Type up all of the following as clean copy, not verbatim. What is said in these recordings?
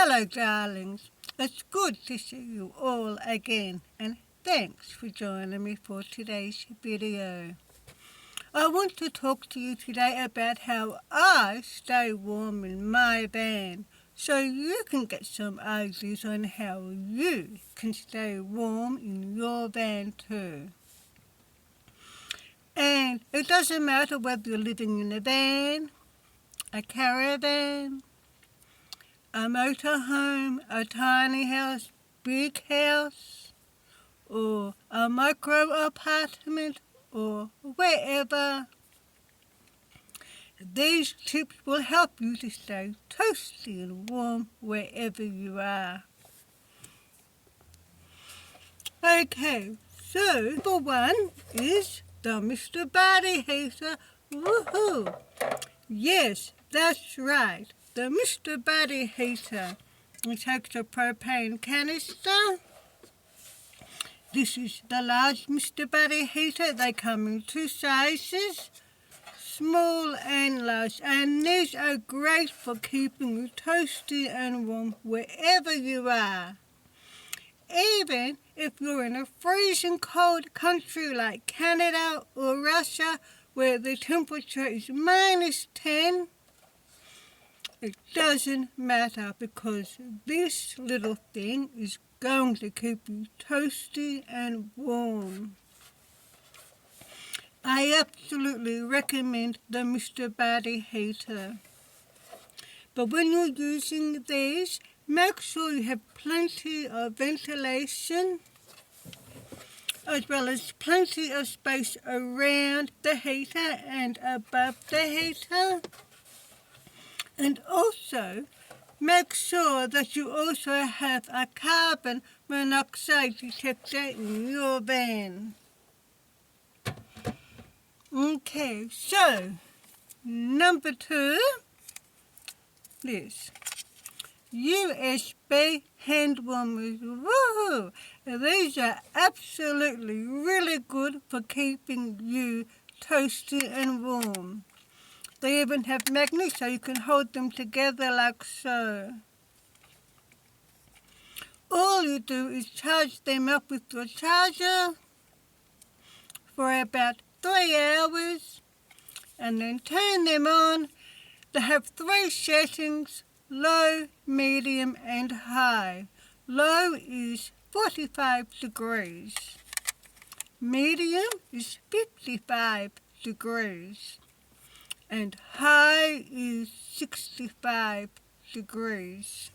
Hello, darlings. It's good to see you all again, and thanks for joining me for today's video. I want to talk to you today about how I stay warm in my van, so you can get some ideas on how you can stay warm in your van too. And it doesn't matter whether you're living in a van, a caravan, a motorhome, a tiny house, big house, or a micro apartment, or wherever. These tips will help you to stay toasty and warm wherever you are. Okay, so number one is the Mr. Body Heater. Woohoo! Yes, that's right. The Mr. Body Heater. It takes a propane canister. This is the large Mr. Body Heater. They come in two sizes, small and large, and these are great for keeping you toasty and warm wherever you are. Even if you're in a freezing cold country like Canada or Russia, where the temperature is -10, it doesn't matter because this little thing is going to keep you toasty and warm. I absolutely recommend the Mr. Body Heater. But when you're using these, make sure you have plenty of ventilation as well as plenty of space around the heater and above the heater. And also, make sure that you also have a carbon monoxide detector in your van. Okay, so number 2 is USB hand warmers. Woohoo! These are absolutely really good for keeping you toasty and warm. They even have magnets so you can hold them together like so. All you do is charge them up with your charger for about 3 hours and then turn them on. They have 3 settings: low, medium and high. Low is 45 degrees. Medium is 55 degrees. And high is 65 degrees.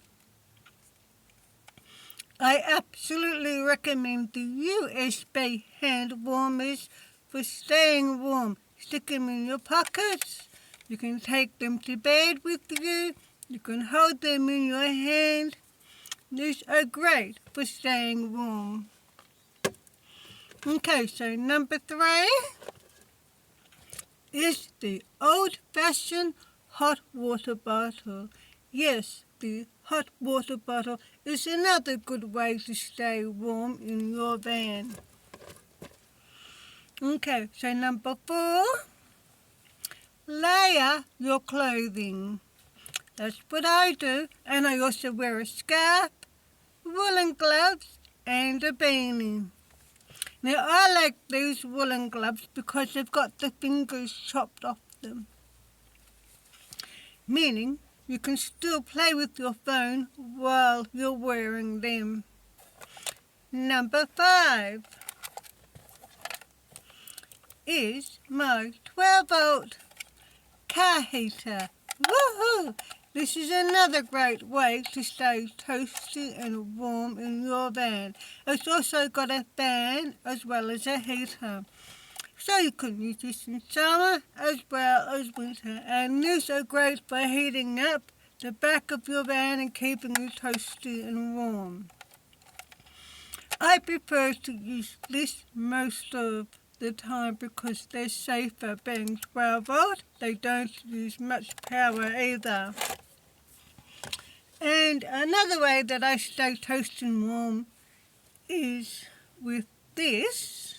I absolutely recommend the USB hand warmers for staying warm. Stick them in your pockets. You can take them to bed with you. You can hold them in your hand. These are great for staying warm. Okay, so number 3 is the old-fashioned hot water bottle. Yes, the hot water bottle is another good way to stay warm in your van. Okay, so number 4, layer your clothing. That's what I do, and I also wear a scarf, woolen gloves, and a beanie. Now, I like these woolen gloves because they've got the fingers chopped off them, meaning you can still play with your phone while you're wearing them. Number 5 is my 12-volt car heater. Woohoo! This is another great way to stay toasty and warm in your van. It's also got a fan as well as a heater. So you can use this in summer as well as winter. And these are great for heating up the back of your van and keeping you toasty and warm. I prefer to use this most of the time because they're safer being 12 volt. They don't use much power either. And another way that I stay toasty and warm is with this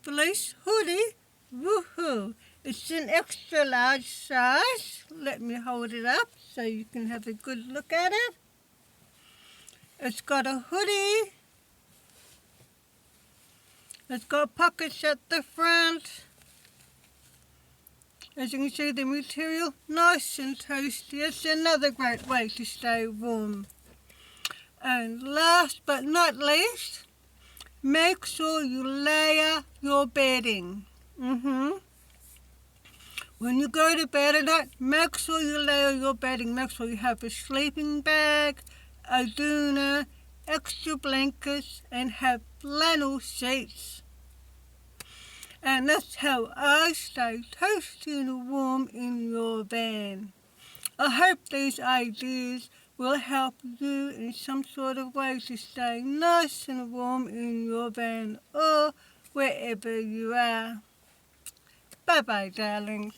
fleece hoodie. Woohoo! It's an extra large size. Let me hold it up so you can have a good look at it. It's got a hoodie. It's got pockets at the front. As you can see, the material nice and toasty. It's another great way to stay warm. And last but not least, make sure you layer your bedding. When you go to bed at night, make sure you layer your bedding. Make sure you have a sleeping bag, a doona, extra blankets, and have flannel sheets. And that's how I stay toasty and warm in your van. I hope these ideas will help you in some sort of way to stay nice and warm in your van or wherever you are. Bye-bye, darlings.